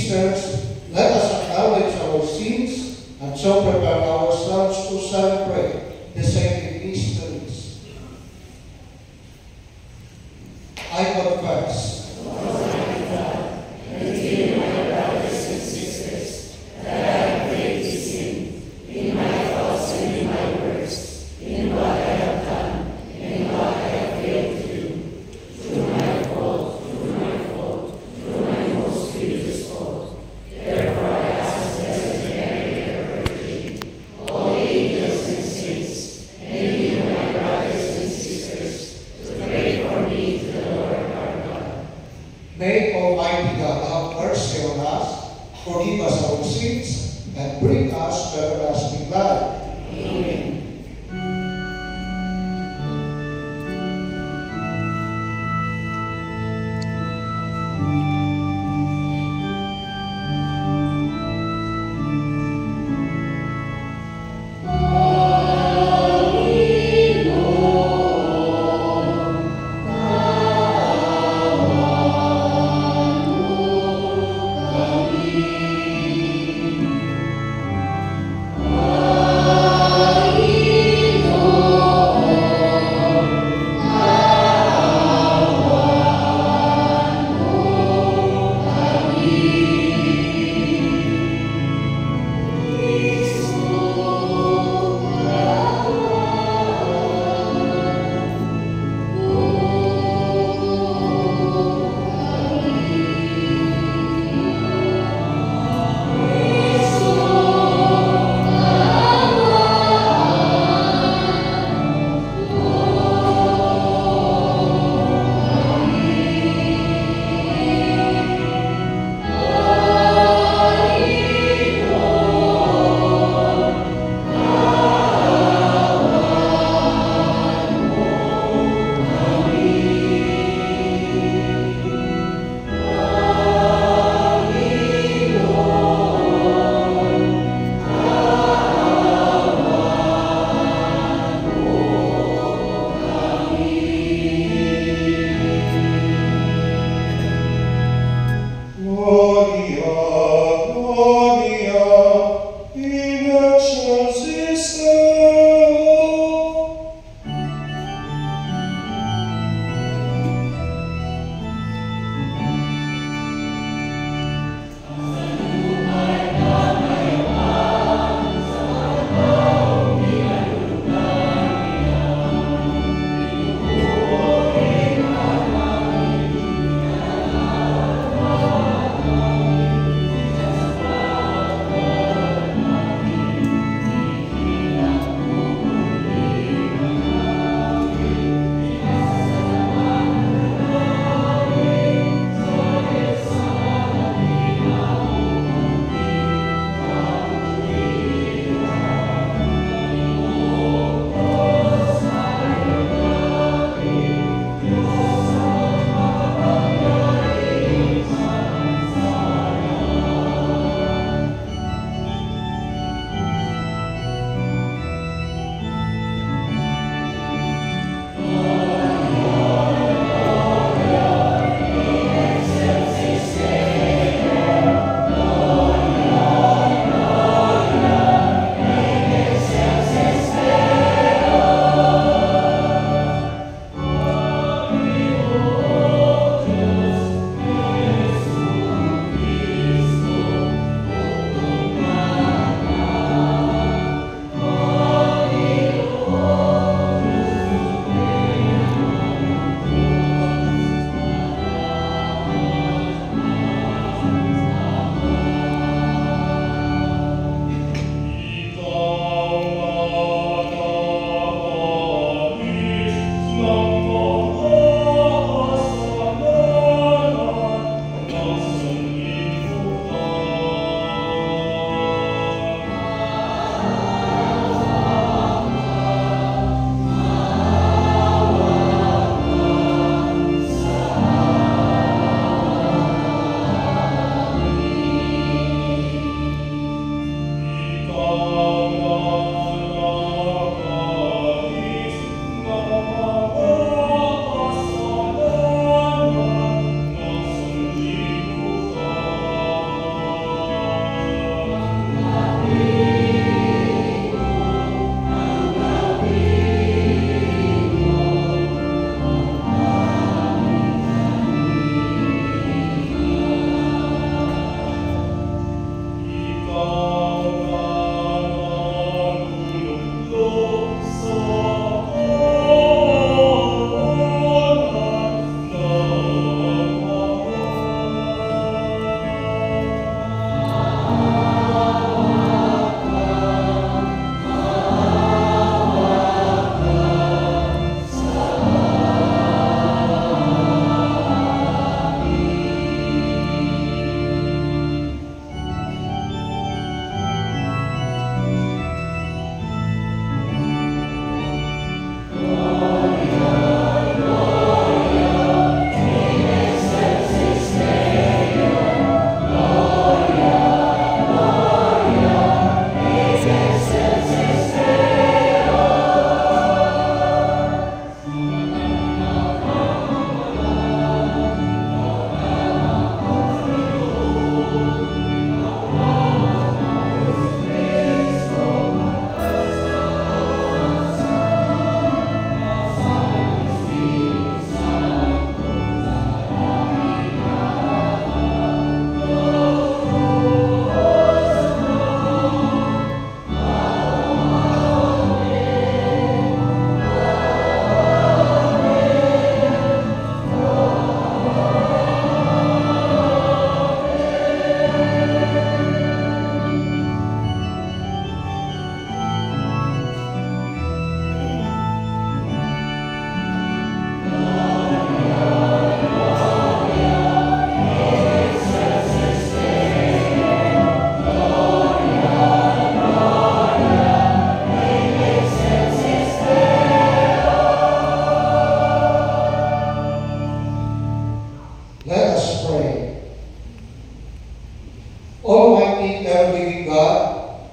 sisters, let us acknowledge our sins and so prepare ourselves to celebrate the sacred mysteries. I confess. May Almighty God have mercy on us, forgive us our sins, and bring us to everlasting life. Amen. Amen.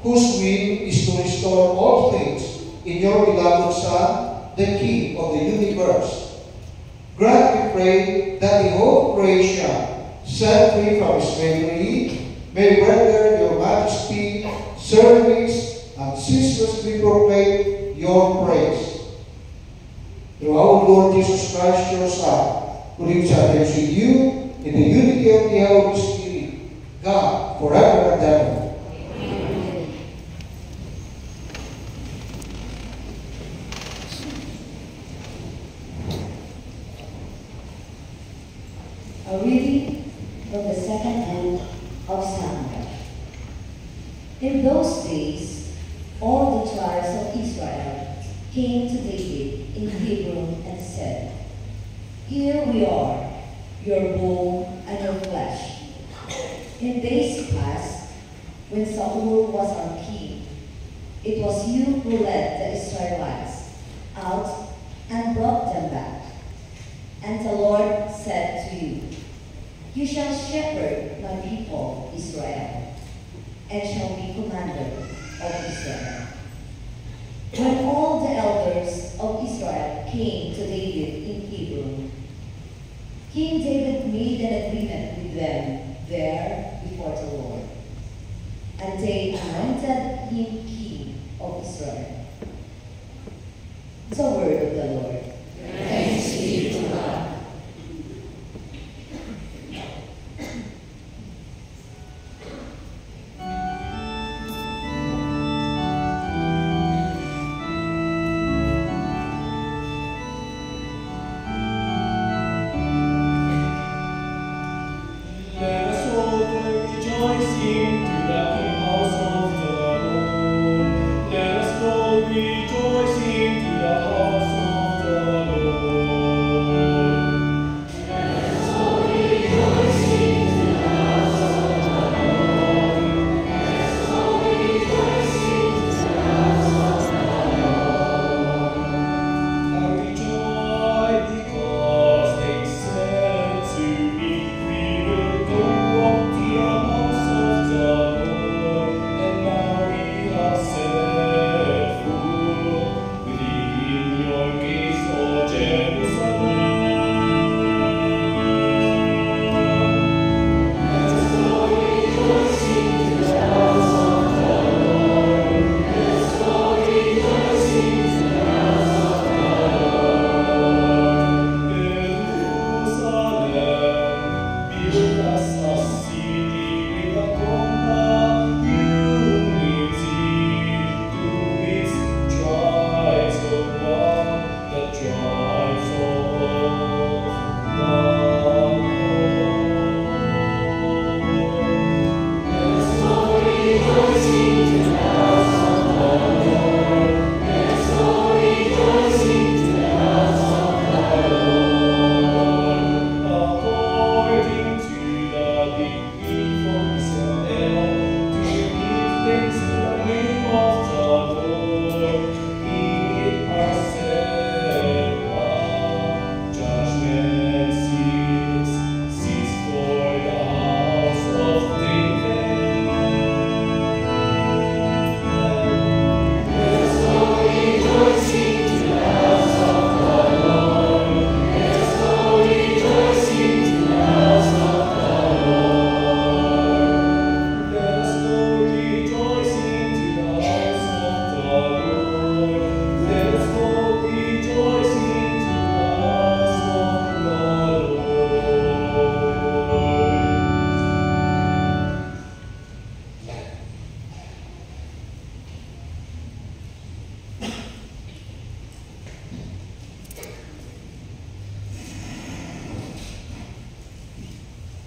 whose will is to restore all things in your beloved Son, the King of the universe. Grant, we pray, that the whole creation, set free from slavery, may render your majesty, service, and ceaselessly proclaim your praise. Through our Lord Jesus Christ, your Son, who lives and reigns with you in the unity of the Holy Spirit, God, forever and ever. Amen. A reading from the second book of Samuel. In those days, all the tribes of Israel came to David in Hebron and said, "Here we are, your bone and your flesh. In days past, when Saul was our king, it was you who led the Israelites out and brought them back. And the Lord said to you, 'You shall shepherd my people Israel, and shall be commander of Israel.' When all the elders of Israel came to David in Hebron, King David made an agreement with them there before the Lord, and they anointed him king of Israel." The word of the Lord. Thanks be to God.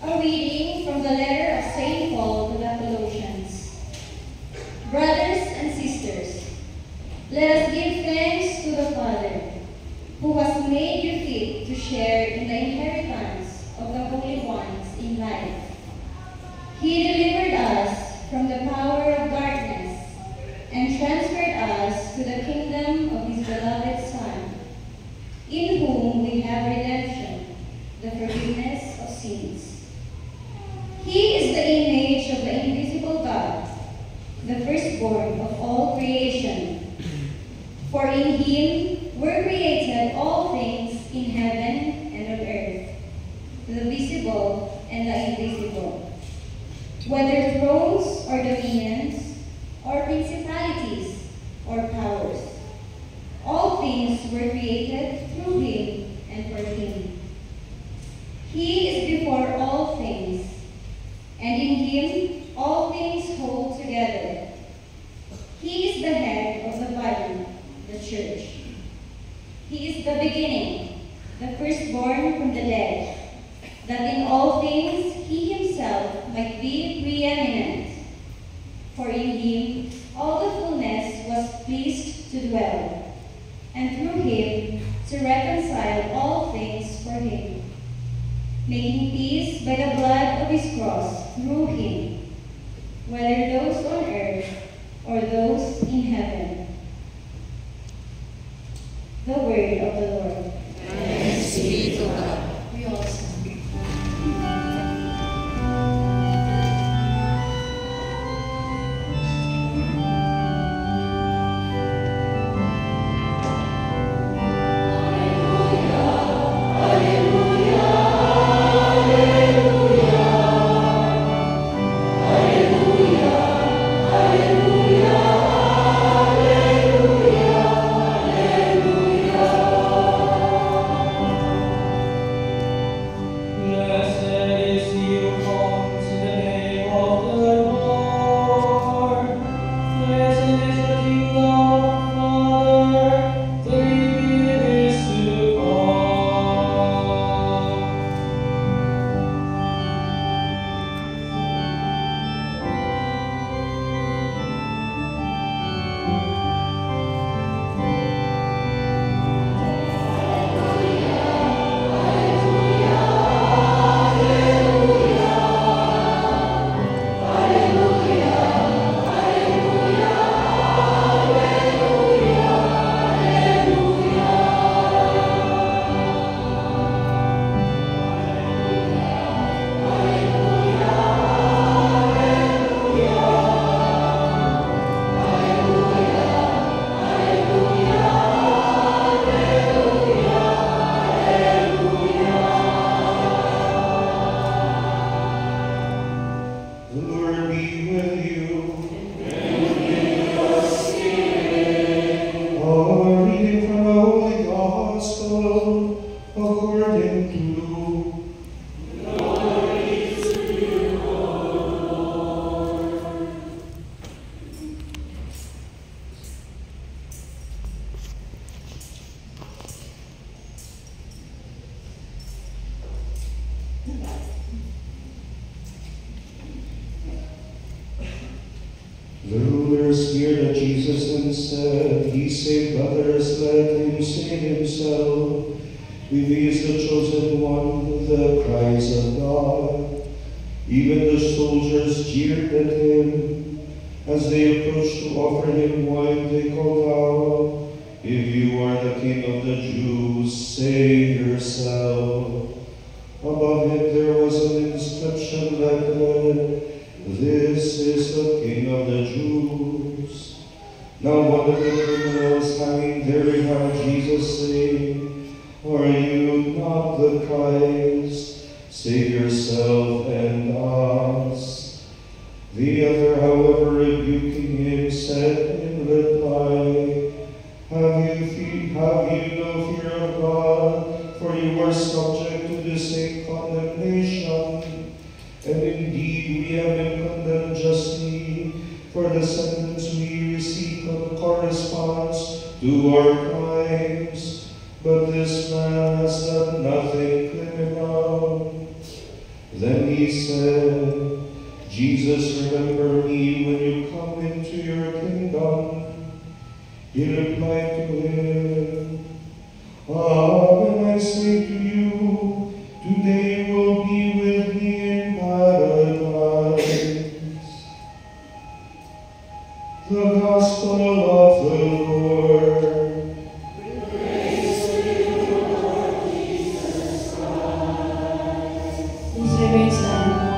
A reading from the letter of St. Paul to the Colossians. Brothers and sisters, let us give thanks to the Father, who has made you fit to share in the inheritance of the holy ones in light. He delivered us from the power of darkness and transferred us to the kingdom of his beloved Son, in whom we have redemption, the forgiveness of sins. He is the image of the invisible God, the firstborn of all creation. For in him were created all things in heaven and on earth, the visible and the invisible, whether thrones or dominions, or principalities or powers. All things were created through him and for him. He is before all things, and in him all things hold together. He is the head of the body, the church. He is the beginning, the firstborn from the dead, that in all things he himself might be preeminent. For in him all the fullness was pleased to dwell, and through him to reconcile all things for him, making peace by the blood of his cross through him, whether those on earth or those in heaven. The word of the Lord. Thanks be to God. We all stand. The rulers sneered at Jesus and said, "He saved others, let him save himself. If he is the chosen one, the cries of God." Even the soldiers jeered at him. As they approached to offer him wine, they called out, "If you are the King of the Jews, save yourself." Above him there was an inscription that read, "This is the King of the Jews." Now one of the criminals hanging there heard Jesus saying, "Are you not the Christ? Save yourself and us." The other, however, rebuking him, said in reply, Have you no fear of God? For you are subject to the same condemnation. And indeed we have been condemned justly, for the sentence we receive corresponds to our crimes. But this man has done nothing criminal. Then he said, "Jesus, remember me when you come into your kingdom." He replied to him, "Amen, I say to you, today you will be with me in paradise." The Gospel of the Lord. Praise to you, Lord Jesus Christ. Please remain silent.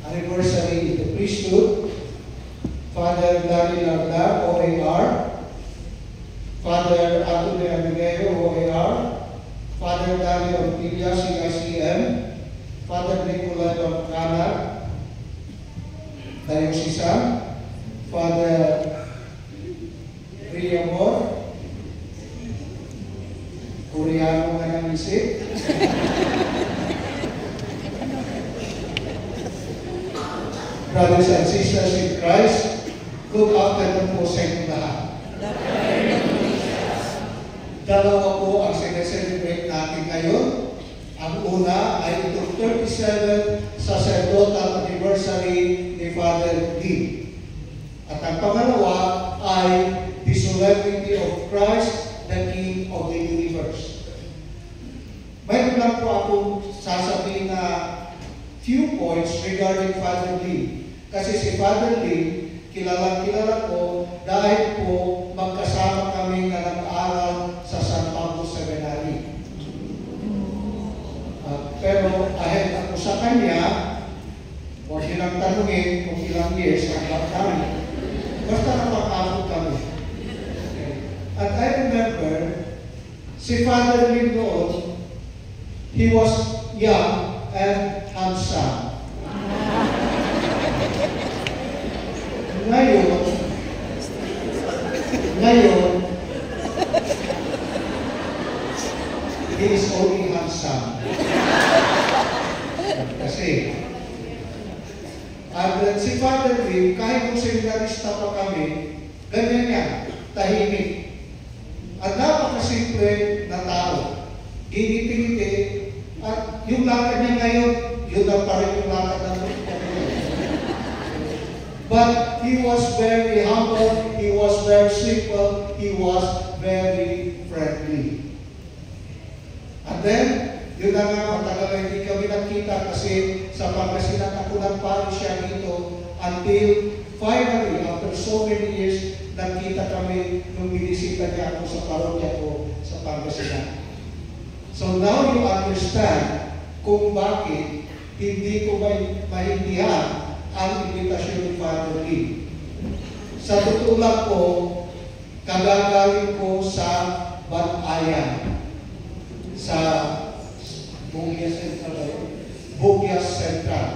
anniversary in the priesthood, Father Larry Lardar, OAR, Father Anthony Amigueo, OAR, Father Dario Ortilla, CICM, Father Nicolai Bangkana, Diocesan, Father Riamor, Koreano na ng isip. Brothers and sisters in Christ, good afternoon po sa inyo lahat. Dalawa po ang sineselebrate natin ngayon. Ang una ay itong 37 sacerdotal anniversary ni Father Lee. At ang pangalawa ay the solemnity of Christ, the King of the universe. Mayroon lang po akong sasabihin na few points regarding Father Lee. Kasi si Father Lee, kilala ko dahil po magkasama kami na nag-aaral sa San Pablo Seminary. Pero dahil ako sa kanya, huwag nilang tanungin kung ilang years ang namin. Basta napakabot kami. Okay. At I remember, si Father Lee noon, he was young and handsome. Ngayon, he is only handsome. Kasi, si Father Lee, kahit kung seminarista pa kami, ganyan yan, tahimik. At napakasimple na tao. Gingiti-ngiti, at yung lakad niya ngayon, yun na pa rin yung lakad ng But he was very humble, he was very simple, he was very friendly. And then, yun na nga, matagal na hindi kami nakita kasi sa Pangasinan ako nagparo siya dito until finally, after so many years, nakita kami nung binisita niya ako sa parokya ko sa Pangasinan. So now you understand kung bakit hindi ko maintindihan ang imbitasyon ni Father Lee. Sa totoo lang po, kagagaling ko sa Batayan, sa Bugyas Central.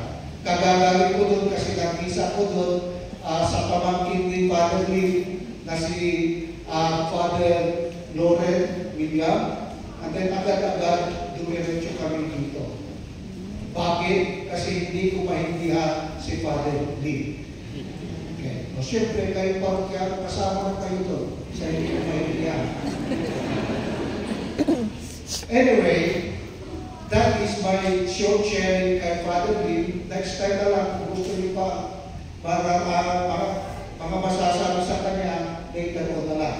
Kagagaling ko doon kasi nag-isa ko doon sa pamangkin ni Father Lee na si Father Loren William. And then agad-agad dumiretso kami dito. Bakit? Kasi hindi ko maintindihan si Father Lee. Okay. O siyempre, kayo parokya, kasama na kayo doon sa hindi ko maintindihan. Anyway, that is my short sharing kay Father Lee. Next time na lang, kung gusto niyo pa mga masasabi sa kanya, later on na lang.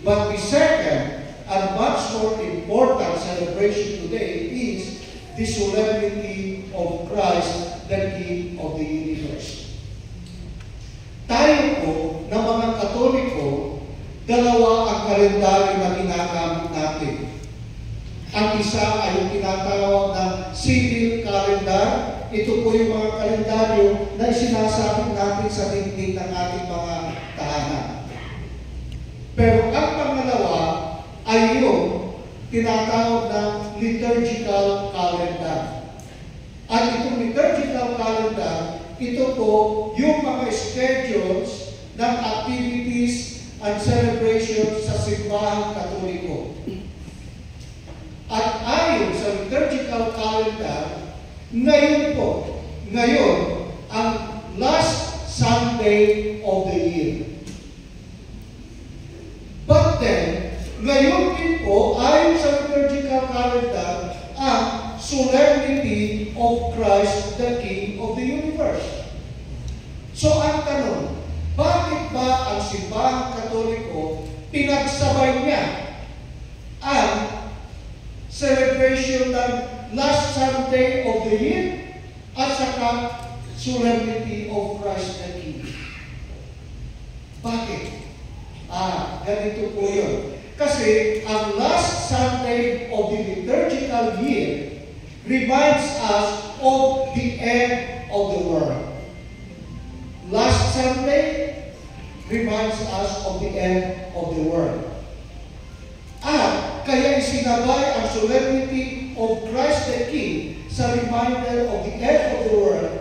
But the second and much more important celebration today is the solemnity of Christ, the King of the universe. Tayo po, na mga Katoliko, dalawa ang kalendaryo na ginagamit natin. Ang isa ay yung tinatawag na civil calendar. Ito po yung mga kalendaryo na isinasabit natin sa dingding ng ating mga tahanan. Pero ang pangalawa ay yung tinatawag na liturgical calendar. At itong liturgical calendar, ito po yung mga schedules ng activities and celebrations sa simbahang Katoliko. At ayon sa liturgical calendar, ngayon ang last Sunday of the year. But then, ngayon din po, ayon sa liturgical calendar, ang solemnity of Christ, the King of the universe. So ang tanong, bakit ba ang simbahang Katoliko pinagsabay niya ang celebration ng last Sunday of the year at saka solemnity of Christ the King? Bakit? Ganito po yun. Kasi ang last Sunday of the liturgical year reminds us of the end of the world. Last Sunday reminds us of the end of the world. At kaya isinabay ang solemnity of Christ the King sa reminder of the end of the world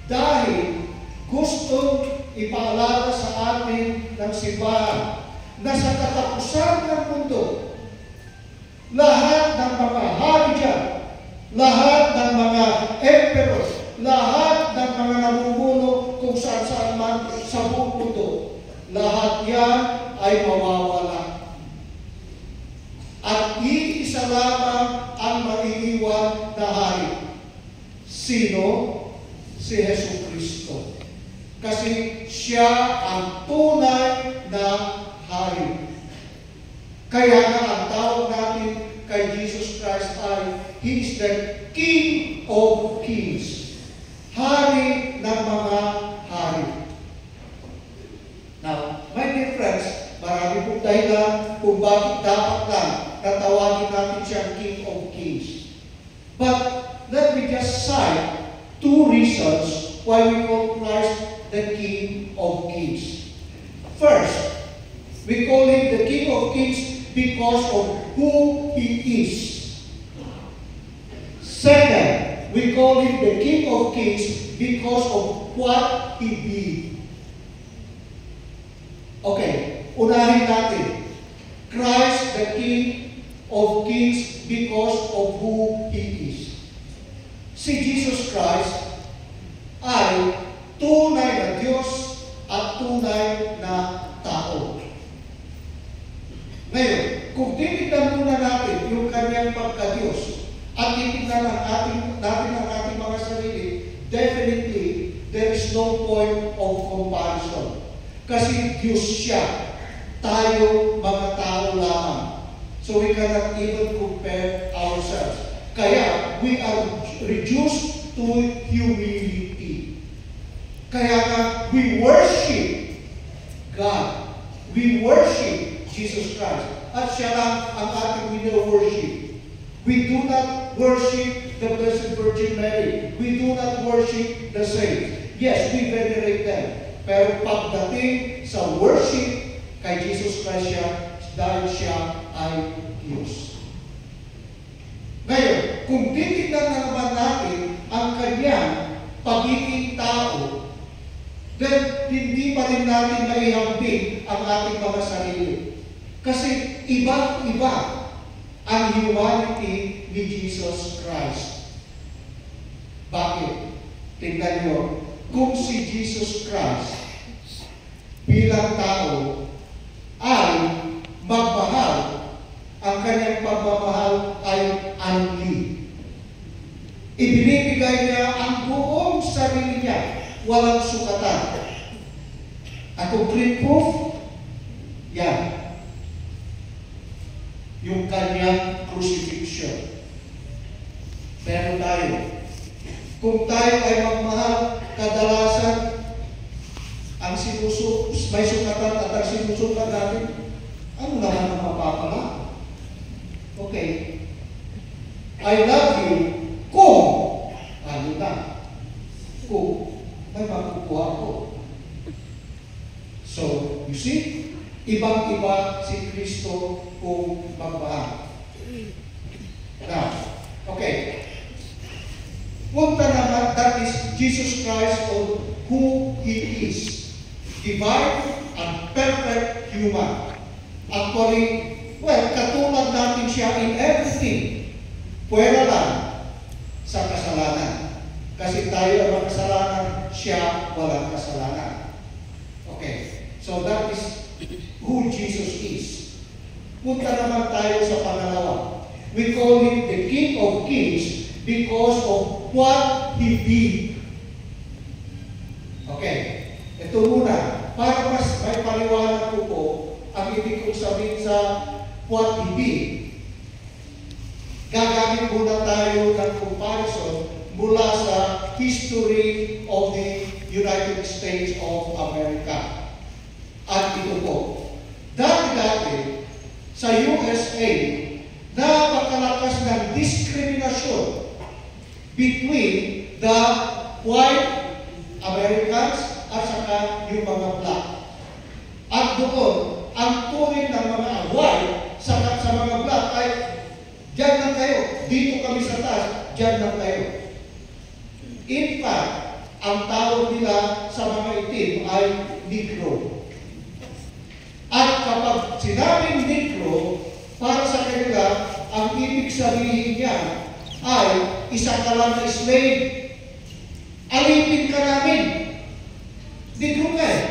dahil gustong ipaalala sa atin ng simbahan na sa katapusan ng mundo, lahat ng mga hari dyan, lahat ng mga emperor, lahat ng mga namumuno kung saan-saan man sa buong mundo, lahat yan ay mawawala. At iisa lamang ang maiiwan na hari. Sino? Si Jesu Kristo. Kasi siya ang tunay na hari. Kaya nga ang tawag natin kay Jesus Christ ay He is the King of Kings. Hari ng mga hari. Now, my dear friends, marami pong dahilan kung bakit dapat lang natawagin natin siyang King of Kings. But let me just cite two reasons why we call Christ the King of Kings. First, we call Him the King of Kings because of who He is. Second, we call Him the King of Kings because of what He did. Okay, unahin natin. Christ the King of Kings because of who He is. Si Jesus Christ ay tunay na Diyos at tunay na tao. Ngayon, kung titignan muna natin yung kanyang pagka-Diyos at titignan natin ang ating mga sarili, definitely, there is no point of comparison. Kasi Diyos siya, tayo mga tao lamang. So we cannot even compare ourselves. Kaya we are reduced to humility. Kaya nga, we worship God. We worship Jesus Christ. At siya lang ang ating worship. We do not worship the Blessed Virgin Mary. We do not worship the saints. Yes, we venerate them. Pero pagdating sa worship kay Jesus Christ siya, dahil siya ay Diyos. Ngayon, kung titignan na naman natin ang kanyang pagiging tao, then hindi pa rin natin maihambing ang ating mga sarili. Kasi iba-iba ang humanity ni Jesus Christ. Bakit? Tingnan nyo, kung si Jesus Christ bilang tao ay magmahal, ang kanyang pagmamahal ay unli. Ibinibigay niya ang buong sarili niya, walang sukatan. A complete proof, yan. Yung kanyang crucifixion. Pero tayo, kung tayo ay magmahal, kadalasan ang may sukatan at ang sinusukat natin, ano naman ang mapapala? Okay. I love you kung, ano na, kung may makukuha ko. So, you see, ibang-iba si Kristo kung magmahal. Now, okay. Punta naman, that is Jesus Christ on who He is. Divine and perfect human. Actually, well, katulad natin siya in everything. Pwera lang sa kasalanan. Kasi tayo ang makasalanan, siya walang kasalanan. Okay. So that is who Jesus is. Punta naman tayo sa pangalawa. We call Him the King of Kings because of what He did. Okay. Ito muna. Para mas may paliwanag ko po ang ibig kong sabihin sa what He did. Gagamit muna tayo ng comparison mula sa history of the United States of America. At ito po, dati-dati sa USA, napakalakas ng diskriminasyon between the white Americans at saka yung mga black. At doon, ang turing ng mga white sa mga black ay, diyan lang kayo, dito kami sa taas, diyan lang kayo. In fact, ang tawag nila sa mga itim ay Negro. At kapag sinabing Negro, para sa kanila, ang ibig sabihin niya ay isa ka lang na slave. Alipin ka namin. Negro ka eh.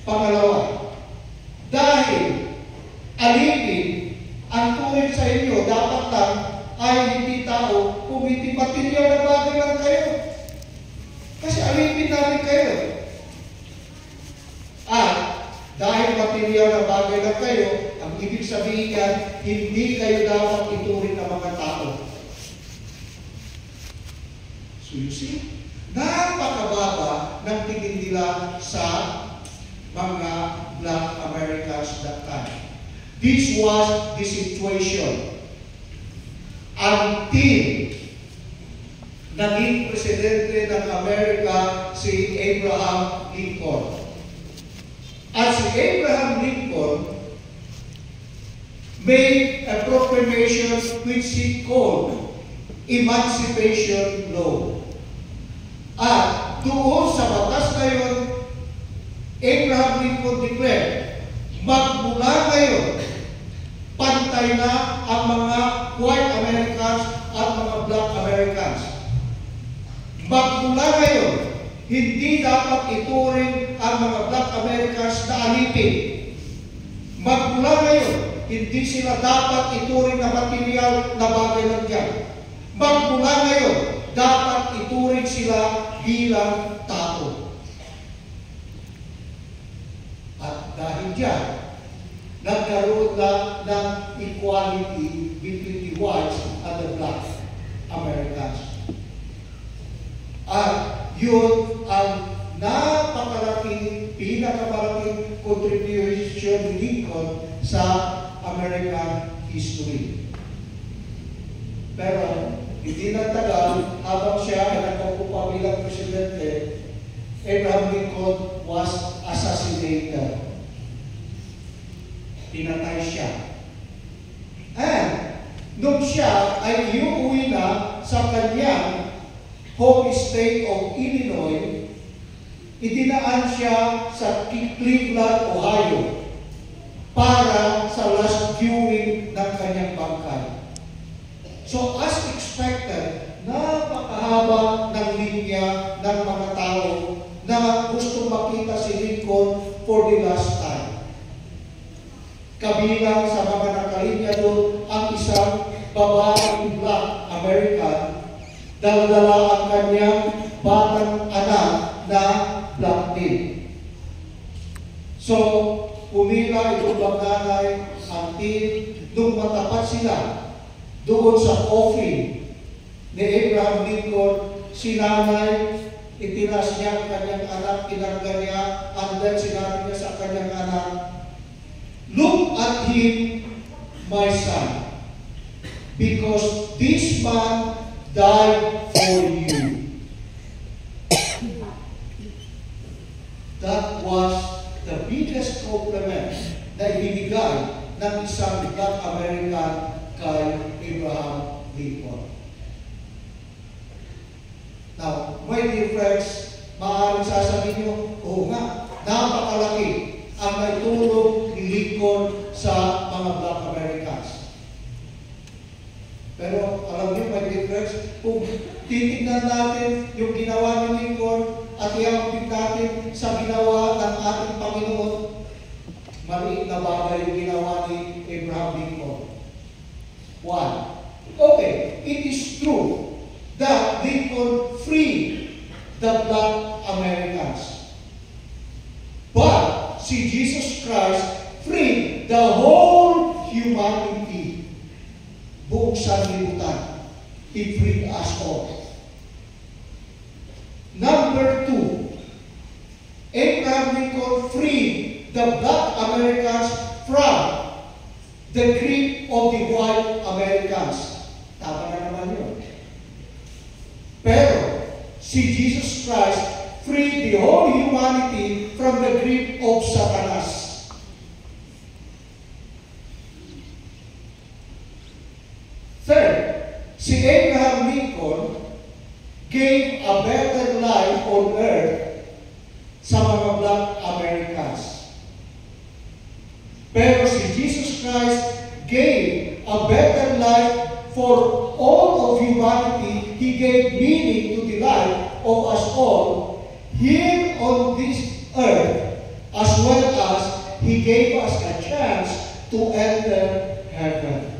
Pangalawa, dahil alipin ang turing sa inyo, dapat lang ay hindi tao, kung hindi matilyaw na bagay lang kayo. Kasi alipin namin kayo. At dahil matilyaw na bagay lang kayo, ang ibig sabihin yan, hindi kayo dapat ituring na mga tao. So you see, napakababa ng tingin nila sa mga black Americans that time. This was the situation until naging presidente ng Amerika si Abraham Lincoln. At si Abraham Lincoln made a proclamation which he called Emancipation Law. At doon sa batas na yun, Abraham Lincoln declared, magmula ngayon, pantay na ang mga white Americans at mga black Americans. Magmula ngayon, hindi dapat ituring ang mga black Americans na alipin. Magmula ngayon, hindi sila dapat ituring na material na bagay lang dyan. Magmula ngayon, dapat ituring sila bilang tao. At dahil dyan, nagkaroon na ng equality between the whites and the black Americans. At yun ang napakalaking, pinakamalaking contribution ni Lincoln sa American history. Pero hindi nagtagal, habang siya ay nagpapupa bilang presidente, Abraham Lincoln was assassinated. Pinatay siya. And nung siya ay iuwi na sa kanyang home state of Illinois, idinaan siya sa Cleveland, Ohio para sa last viewing ng kanyang bangkay. So as expected, napakahaba ng linya ng mga tao na gusto makita si Lincoln for the last time. Kabilang sa mga nakalinya doon ang isang babaeng black American, dala-dala ang kanyang batang anak na black din. So, pumila itong bagnanay until nung matapat sila doon sa coffin ni Abraham Lincoln, si nanay, itinas niya ang kanyang anak, tinanggal niya, and then sinabi niya sa kanyang anak, look at him, my son, because this man died for you. That was the biggest compliment na ibinigay ng isang black American kay Abraham Lincoln. Now, my dear friends, maaaring sasabihin nyo, oo nga, napakalaki ang naitulong ni Lincoln sa mga black Americans. Pero alam niyo, my dear friends, kung titignan natin yung ginawa ni Lincoln at iambit natin sa ginawa ng ating Panginoon, maliit na bagay yung ginawa ni Abraham Lincoln. One, okay, it is true that Lincoln freed the black Americans. But si Jesus Christ freed the whole humanity. Buong sanlibutan. He freed us all. Number two, Abraham Lincoln freed the black Americans from the grip of the white Americans. Tama na naman yun. see Jesus Christ freed the whole humanity from the grip of Satanas. Third, si Abraham Lincoln gave a better life on earth sa mga Black Americans. Pero si Jesus Christ gave a better life for all of humanity. He gave meaning to the life of us all here on this earth, as well as He gave us a chance to enter heaven.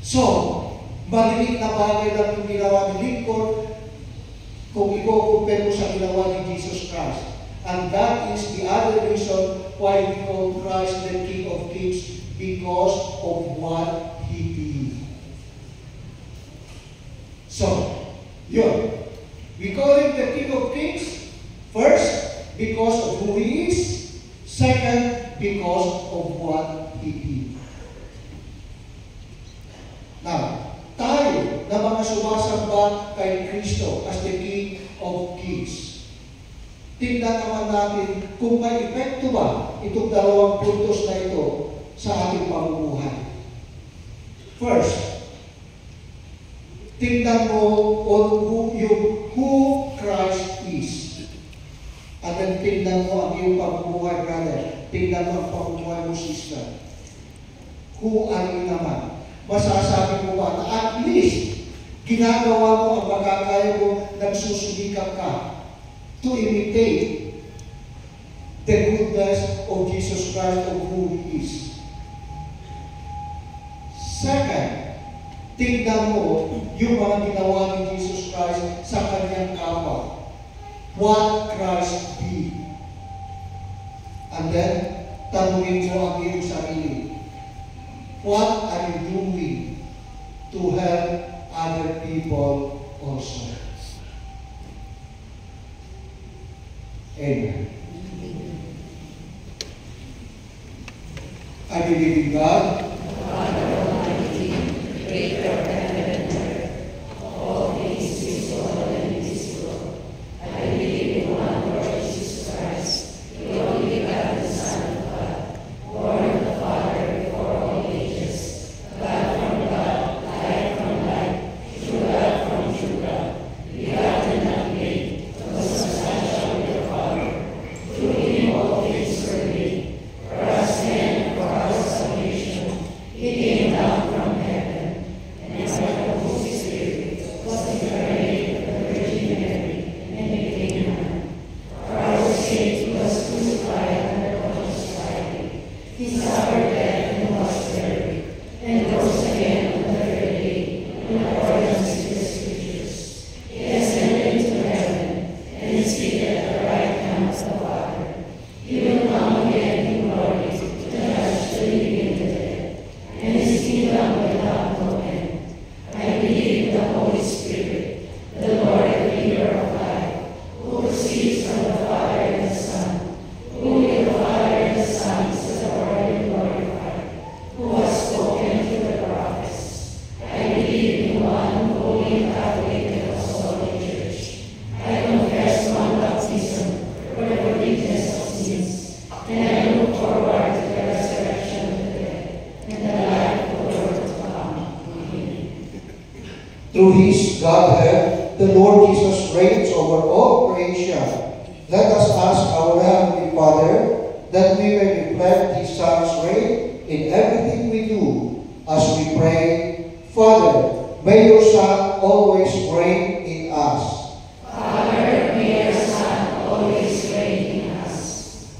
So, maliit na bagay lang yung ginawa ni Lincoln kung i-compare mo sa ginawa ni Jesus Christ. And that is the other reason why we call Christ the King of Kings, because of what He did. So, yun. We call Him the King of Kings, first, because of who He is. Second, because of what He did. Now, tayo na mga sumasamba kay Kristo as the King of Kings, tingnan naman natin kung may epekto ba itong dalawang puntos na ito sa ating pamumuhay. First, tingnan mo on who Christ is. At then tingnan mo ang iyong pamumuhay, brother. Tingnan mo ang pamumuhay mo, sister. Who are you naman? Masasabi mo ba na at least ginagawa mo ang makakaya mo, nagsusumikap ka to imitate the goodness of Jesus Christ, of who He is. Second, tingnan mo yung mga ginawa ni Jesus Christ sa kanyang kapwa. What Christ did. And then, tanungin mo ang iyong sarili. What are you doing to help other people also? Amen. I believe in God, Father Almighty, creator of heaven and earth, all things visible and invisible. I believe in one Lord Jesus Christ, the only begotten Son of God, born of the Father before all ages, God from God, light from light, true God from true God, begotten not made, consubstantial with the Father. Through Him all things were made. For us men, for our salvation, He came down from heaven, and by the Holy Spirit was incarnate of the Virgin Mary, and became man. For our sake He was crucified under Pontius Pilate. He suffered death and was buried, and rose again on the third day, in accordance with the Scriptures. He ascended into heaven, and is seated at the right hand of the Father. He will come again in glory to judge the living and the dead, and His kingdom will have no end. I believe in the Holy Spirit, the Lord and giver of life, who proceeds from the Father and the Son, who with the Father and the Son is adored and glorified, who has spoken through the prophets. I believe in one holy Catholic and Apostolic Church. I confess one baptism for the forgiveness of sins, and I look forward to the resurrection of the dead and the life of the world to come. Amen. through His Godhead, the Lord Jesus reigns over all creation. Let us ask our Heavenly Father that we may reflect His Son's reign in everything we do, as we pray, Father, may your Son always reign in us. Father, may your Son always reign in us.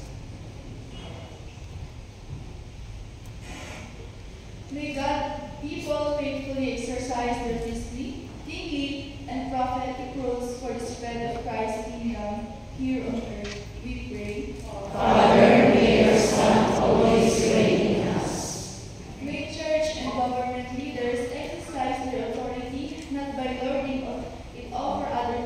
May God, people faithfully exercise their priestly, kingly, and prophetic roles for the spread of Christ's kingdom here on earth. We pray. Father, may your Son always reign in us. May church and government leaders exercise their authority not by lording it over other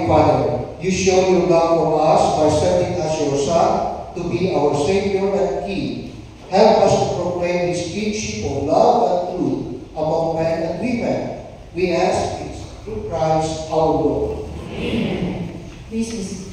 Heavenly Father, you show your love for us by sending us your Son to be our Savior and King. Help us to proclaim His kingship of love and truth among men and women. We ask this through Christ our Lord. Amen. Please be seated.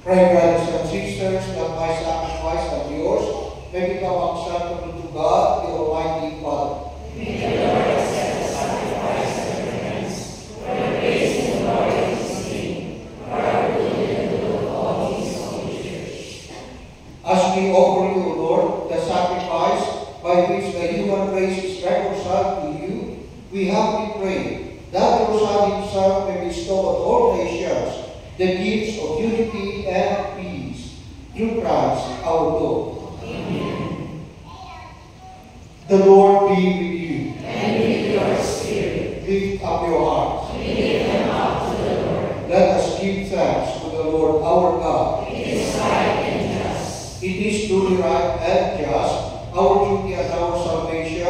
Pray, brothers and sisters, that my sacrifice and yours may become acceptable to God, the Almighty Father. May the Lord accept the sacrifice of your hands, for the praise and glory of His name, for our good and the good of all His holy church. As we offer you, O Lord, the sacrifice by which the human race is reconciled to you, we humbly pray that your Son Himself may bestow on all nations the gifts of unity and peace, through Christ our Lord. Amen. The Lord be with you. And with your spirit. Lift up your hearts. We lift them up to the Lord. Let us give thanks to the our God. It is right and just. It is truly right and just, our duty and our salvation,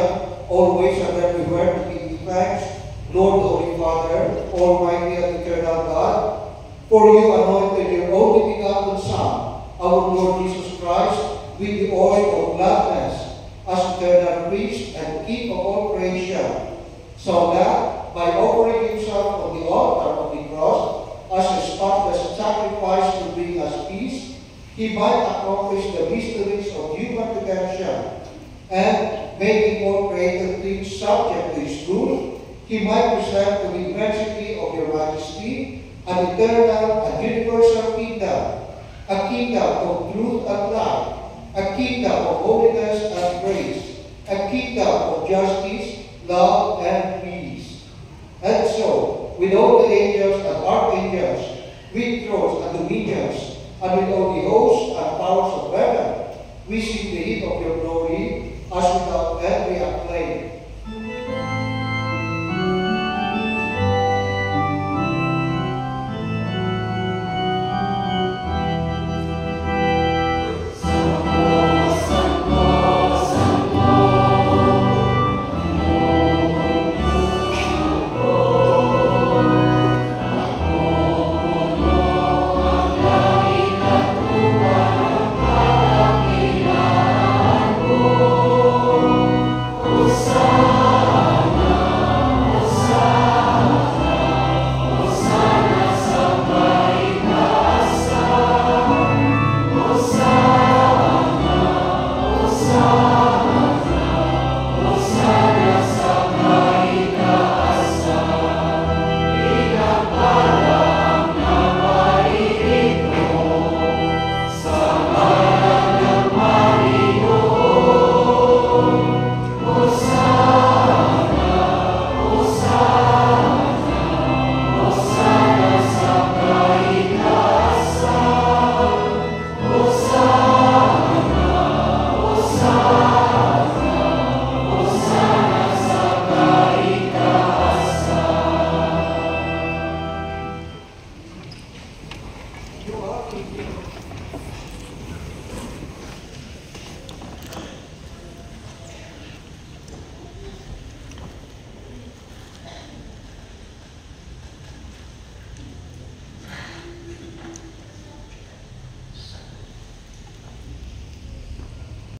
always and everywhere to give you thanks, Lord, Holy Father, Almighty and Eternal God, for you anointed your only begotten Son, our Lord Jesus Christ, with the oil of gladness, as eternal priest and king of all creation, so that, by offering himself on the altar of the cross, as a spotless sacrifice to bring us peace, he might accomplish the mysteries of human redemption, and, making all created things subject to his rule, he might present to the immensity of your majesty an eternal and universal kingdom, a kingdom of truth and light, a kingdom of holiness and grace, a kingdom of justice, love, and peace. And so, with all the angels and archangels, with thrones and dominions, and with all the hosts and powers of heaven, we sing the hymn of your glory, as without end we